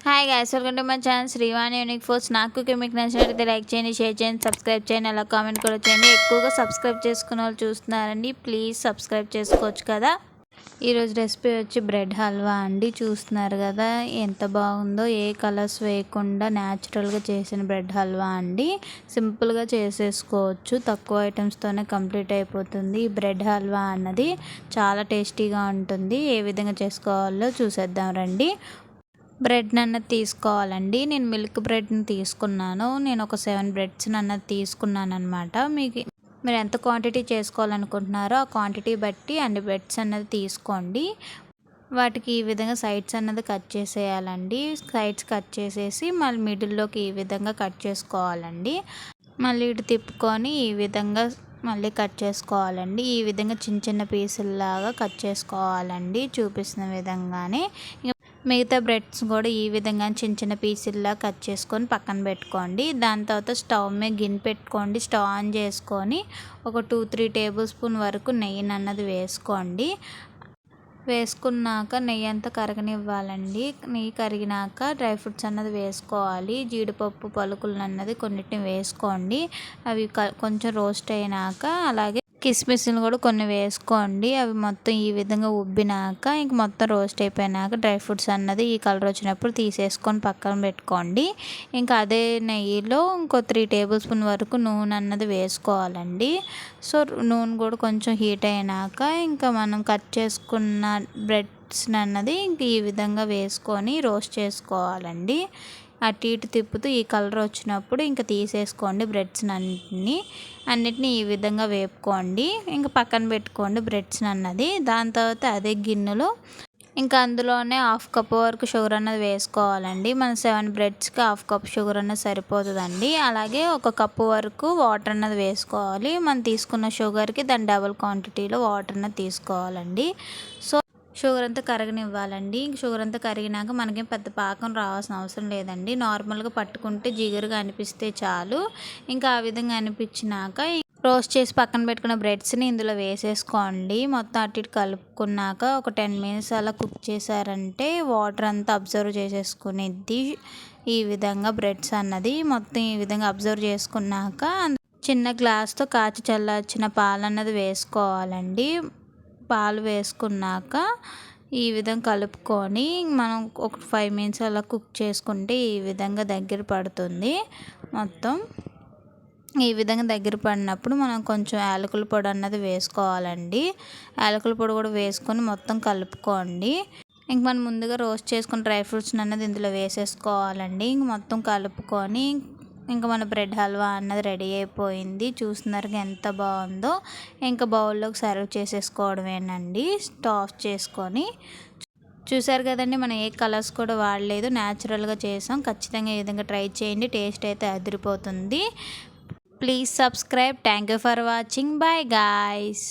Hi guys, welcome to my channel Srivani unique foods. నాకు మీకు నచ్చినట్లయితే లైక్ చేయండి, షేర్ చేయండి, సబ్స్క్రైబ్ చేయండి, అలా కామెంట్ కూడా చేయండి. ఎక్కువగా సబ్స్క్రైబ్ చేసుకునే వాళ్ళు చూస్తున్నారండి, ప్లీజ్ సబ్స్క్రైబ్ చేసుకోవచ్చు కదా. ఈరోజు రెసిపీ వచ్చి బ్రెడ్ హల్వా అండి. చూస్తున్నారు కదా ఎంత బాగుందో, ఏ కలర్స్ వేయకుండా న్యాచురల్గా చేసిన బ్రెడ్ హల్వా అండి. సింపుల్గా చేసేసుకోవచ్చు, తక్కువ ఐటమ్స్తోనే కంప్లీట్ అయిపోతుంది. ఈ బ్రెడ్ హల్వా అన్నది చాలా టేస్టీగా ఉంటుంది. ఏ విధంగా చేసుకోవాలో చూసేద్దాం రండి. బ్రెడ్ని అన్నది తీసుకోవాలండి. నేను మిల్క్ బ్రెడ్ని తీసుకున్నాను. నేను ఒక 7 బ్రెడ్స్ని అన్నది తీసుకున్నాను అనమాట. మీరు ఎంత క్వాంటిటీ చేసుకోవాలనుకుంటున్నారో ఆ క్వాంటిటీ బట్టి అన్ని బ్రెడ్స్ అన్నది తీసుకోండి. వాటికి ఈ విధంగా సైడ్స్ అన్నది కట్ చేసేయాలండి. సైడ్స్ కట్ చేసేసి మళ్ళీ మిడిల్లోకి ఈ విధంగా కట్ చేసుకోవాలండి. మళ్ళీ ఇటు తిప్పుకొని ఈ విధంగా మళ్ళీ కట్ చేసుకోవాలండి. ఈ విధంగా చిన్న చిన్న పీసుల్లాగా కట్ చేసుకోవాలండి, చూపిస్తున్న విధంగానే. మిగతా బ్రెడ్స్ కూడా ఈ విధంగా చిన్న చిన్న పీసుల్లా కట్ చేసుకొని పక్కన పెట్టుకోండి. దాని తర్వాత స్టవ్ మీద గిన్నె పెట్టుకోండి. స్టవ్ ఆన్ చేసుకొని ఒక 2-3 టేబుల్ స్పూన్ వరకు నెయ్యిని అన్నది వేసుకోండి. వేసుకున్నాక నెయ్యి అంతా కరగనివ్వాలండి. నెయ్యి కరిగినాక డ్రై ఫ్రూట్స్ అన్నది వేసుకోవాలి. జీడిపప్పు పలుకులు అన్నది కొన్నిటిని వేసుకోండి. అవి కొంచెం రోస్ట్ అయినాక అలాగే కిస్మిస్ని కూడా కొన్ని వేసుకోండి. అవి మొత్తం ఈ విధంగా ఉబ్బినాక ఇంక మొత్తం రోస్ట్ అయిపోయినాక డ్రై ఫ్రూట్స్ అన్నది ఈ కలర్ వచ్చినప్పుడు తీసేసుకొని పక్కన పెట్టుకోండి. ఇంకా అదే నెయ్యిలో ఇంకో 3 టేబుల్ స్పూన్ వరకు నూనె అన్నది వేసుకోవాలండి. సో నూనె కూడా కొంచెం హీట్ అయినాక ఇంకా మనం కట్ చేసుకున్న బ్రెడ్స్ని అన్నది ఇంక ఈ విధంగా వేసుకొని రోస్ట్ చేసుకోవాలండి. అటు ఇటు తిప్పుతూ ఈ కలర్ వచ్చినప్పుడు ఇంకా తీసేసుకోండి బ్రెడ్స్ని అన్నిటినీ ఈ విధంగా వేపుకోండి. ఇంకా పక్కన పెట్టుకోండి బ్రెడ్స్ని అన్నది. దాని తర్వాత అదే గిన్నెలో ఇంకా అందులోనే 1/2 కప్ వరకు షుగర్ అన్నది వేసుకోవాలండి. మన 7 బ్రెడ్స్కి 1/2 కప్ షుగర్ అన్నది సరిపోతుందండి. అలాగే 1 కప్పు వరకు వాటర్ అన్నది వేసుకోవాలి. మనం తీసుకున్న షుగర్కి దాని డబుల్ క్వాంటిటీలో వాటర్ అన్నది తీసుకోవాలండి. సో షుగర్ అంతా కరగనివ్వాలండి. షుగర్ అంతా కరిగినాక మనకేం పెద్ద పాకం రావాల్సిన అవసరం లేదండి. నార్మల్గా పట్టుకుంటే జిగురుగా అనిపిస్తే చాలు. ఇంకా ఆ విధంగా అనిపించినాక రోస్ట్ చేసి పక్కన పెట్టుకున్న బ్రెడ్స్ని ఇందులో వేసేసుకోండి. మొత్తం అటు ఇటు కలుపుకున్నాక ఒక 10 మినిట్స్ అలా కుక్ చేశారంటే వాటర్ అంతా అబ్జర్వ్ చేసేసుకునేది. ఈ విధంగా బ్రెడ్స్ అన్నది మొత్తం ఈ విధంగా అబ్జర్వ్ చేసుకున్నాక చిన్న గ్లాస్తో కాచి చల్లార్చిన పాలు అన్నది వేసుకోవాలండి. పాలు వేసుకున్నాక ఈ విధంగా కలుపుకొని మనం ఒక 5 మినిట్స్ అలా కుక్ చేసుకుంటే ఈ విధంగా దగ్గర పడుతుంది. మొత్తం ఈ విధంగా దగ్గర పడినప్పుడు మనం కొంచెం యాలకుల పొడి అన్నది వేసుకోవాలండి. యాలకుల పొడి కూడా వేసుకొని మొత్తం కలుపుకోండి. ఇంక మనం ముందుగా రోస్ట్ చేసుకున్న డ్రై ఫ్రూట్స్ అన్నది ఇందులో వేసేసుకోవాలండి. ఇంక మొత్తం కలుపుకొని ఇంకా మన బ్రెడ్ హల్వా అన్నది రెడీ అయిపోయింది. చూస్తున్నారు ఎంత బాగుందో. ఇంకా బౌల్లోకి సర్వ్ చేసేసుకోవడమేనండి, స్టవ్ ఆఫ్ చేసుకొని. చూసారు కదండి, మనం ఏ కలర్స్ కూడా వాడలేదు, న్యాచురల్గా చేసాం. ఖచ్చితంగా ఈ విధంగా ట్రై చేయండి, టేస్ట్ అయితే అదిరిపోతుంది. Please subscribe. Thank you for watching. Bye guys.